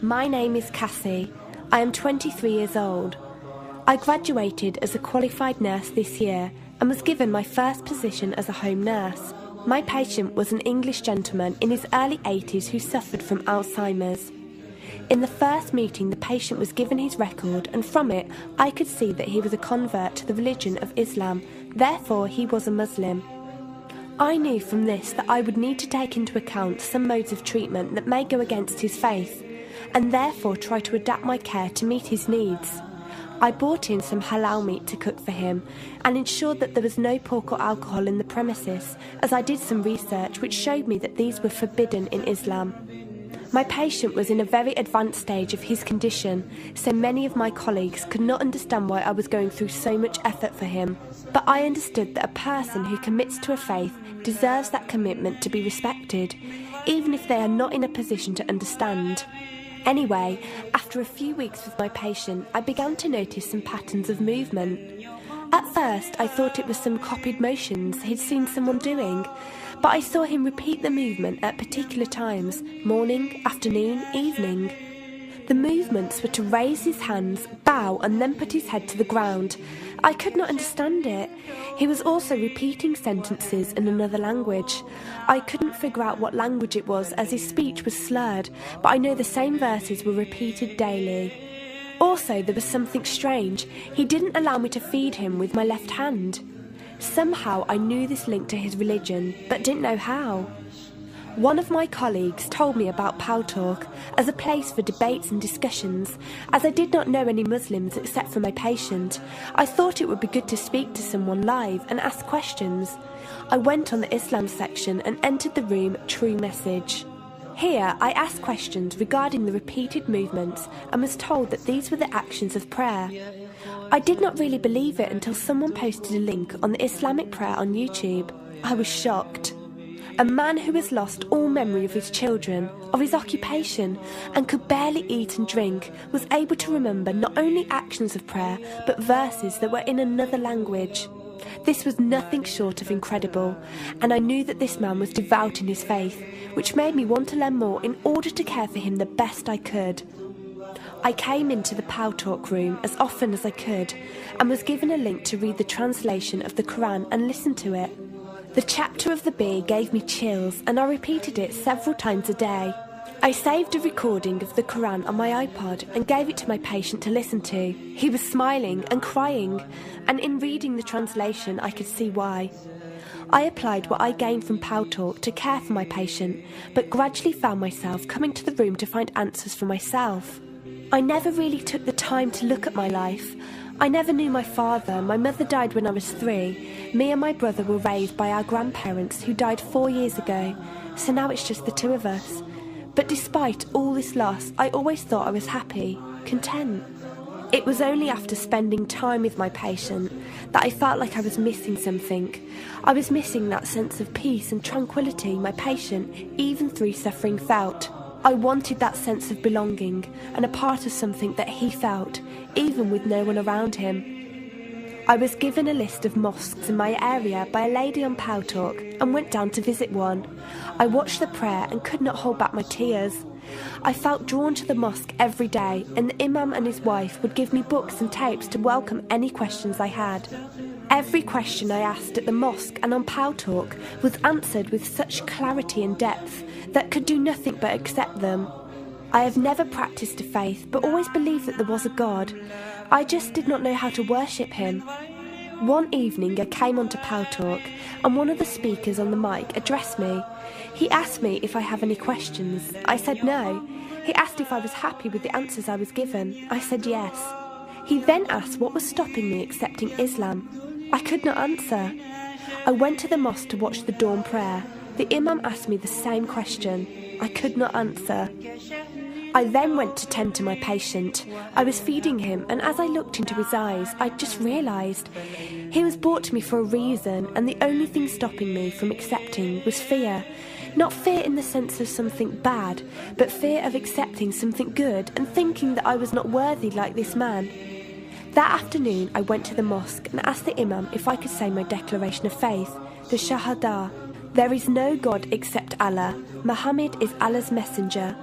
My name is Cassie. I am 23 years old. I graduated as a qualified nurse this year and was given my first position as a home nurse. My patient was an English gentleman in his early 80s who suffered from Alzheimer's. In the first meeting, the patient was given his record, and from it I could see that he was a convert to the religion of Islam, therefore he was a Muslim. I knew from this that I would need to take into account some modes of treatment that may go against his faith, and therefore try to adapt my care to meet his needs. I bought in some halal meat to cook for him and ensured that there was no pork or alcohol in the premises, as I did some research which showed me that these were forbidden in Islam. My patient was in a very advanced stage of his condition, so many of my colleagues could not understand why I was going through so much effort for him. But I understood that a person who commits to a faith deserves that commitment to be respected, even if they are not in a position to understand. Anyway, after a few weeks with my patient, I began to notice some patterns of movement. At first, I thought it was some copied motions he'd seen someone doing, but I saw him repeat the movement at particular times, morning, afternoon, evening. The movements were to raise his hands, bow, and then put his head to the ground. I could not understand it. He was also repeating sentences in another language. I couldn't figure out what language it was, as his speech was slurred, but I know the same verses were repeated daily. Also, there was something strange. He didn't allow me to feed him with my left hand. Somehow I knew this linked to his religion, but didn't know how. One of my colleagues told me about Talk as a place for debates and discussions. As I did not know any Muslims except for my patient, I thought it would be good to speak to someone live and ask questions. I went on the Islam section and entered the room True Message. Here I asked questions regarding the repeated movements and was told that these were the actions of prayer. I did not really believe it until someone posted a link on the Islamic prayer on YouTube. I was shocked. A man who has lost all memory of his children, of his occupation, and could barely eat and drink, was able to remember not only actions of prayer, but verses that were in another language. This was nothing short of incredible, and I knew that this man was devout in his faith, which made me want to learn more in order to care for him the best I could. I came into the Talk room as often as I could, and was given a link to read the translation of the Karena and listen to it. The chapter of the bee gave me chills, and I repeated it several times a day. I saved a recording of the Karena on my iPod and gave it to my patient to listen to. He was smiling and crying, and in reading the translation I could see why. I applied what I gained from Talk to care for my patient, but gradually found myself coming to the room to find answers for myself. I never really took the time to look at my life. I never knew my father. My mother died when I was 3. Me and my brother were raised by our grandparents who died 4 years ago, so now it's just the two of us. But despite all this loss, I always thought I was happy, content. It was only after spending time with my patient that I felt like I was missing something. I was missing that sense of peace and tranquility my patient, even through suffering, felt. I wanted that sense of belonging and a part of something that he felt, even with no one around him. I was given a list of mosques in my area by a lady on Talk and went down to visit one. I watched the prayer and could not hold back my tears. I felt drawn to the mosque every day, and the imam and his wife would give me books and tapes to welcome any questions I had. Every question I asked at the mosque and on Talk was answered with such clarity and depth that could do nothing but accept them. I have never practiced a faith, but always believed that there was a God. I just did not know how to worship him. One evening I came onto Talk, and one of the speakers on the mic addressed me. He asked me if I have any questions. I said no. He asked if I was happy with the answers I was given. I said yes. He then asked what was stopping me accepting Islam. I could not answer. I went to the mosque to watch the dawn prayer. The imam asked me the same question. I could not answer. I then went to tend to my patient. I was feeding him, and as I looked into his eyes, I just realised he was brought to me for a reason, and the only thing stopping me from accepting was fear. Not fear in the sense of something bad, but fear of accepting something good and thinking that I was not worthy like this man. That afternoon, I went to the mosque and asked the imam if I could say my declaration of faith, the Shahada. There is no God except Allah. Muhammad is Allah's messenger.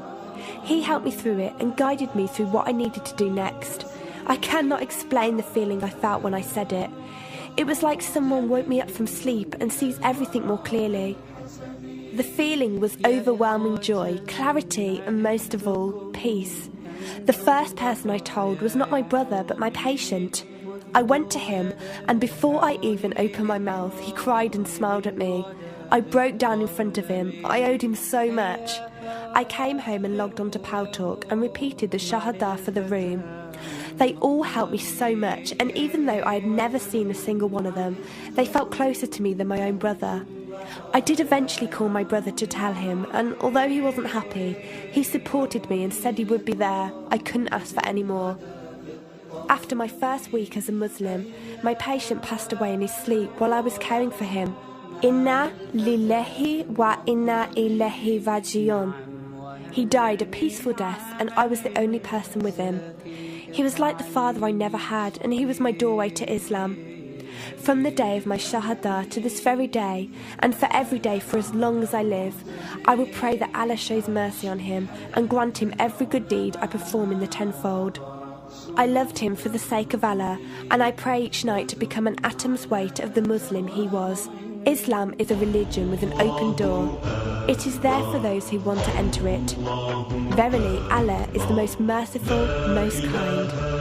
He helped me through it and guided me through what I needed to do next. I cannot explain the feeling I felt when I said it. It was like someone woke me up from sleep and sees everything more clearly. The feeling was overwhelming joy, clarity, and most of all, peace. The first person I told was not my brother, but my patient. I went to him, and before I even opened my mouth, he cried and smiled at me. I broke down in front of him. I owed him so much. I came home and logged onto Paltalk and repeated the Shahada for the room. They all helped me so much, and even though I had never seen a single one of them, they felt closer to me than my own brother. I did eventually call my brother to tell him, and although he wasn't happy, he supported me and said he would be there. I couldn't ask for any more. After my first week as a Muslim, my patient passed away in his sleep while I was caring for him. Inna lillahi wa inna ilaihi raji'un. He died a peaceful death, and I was the only person with him. He was like the father I never had, and he was my doorway to Islam. From the day of my Shahada to this very day, and for every day for as long as I live, I will pray that Allah shows mercy on him and grant him every good deed I perform in the tenfold. I loved him for the sake of Allah, and I pray each night to become an atom's weight of the Muslim he was. Islam is a religion with an open door. It is there for those who want to enter it. Verily, Allah is the most merciful, most kind.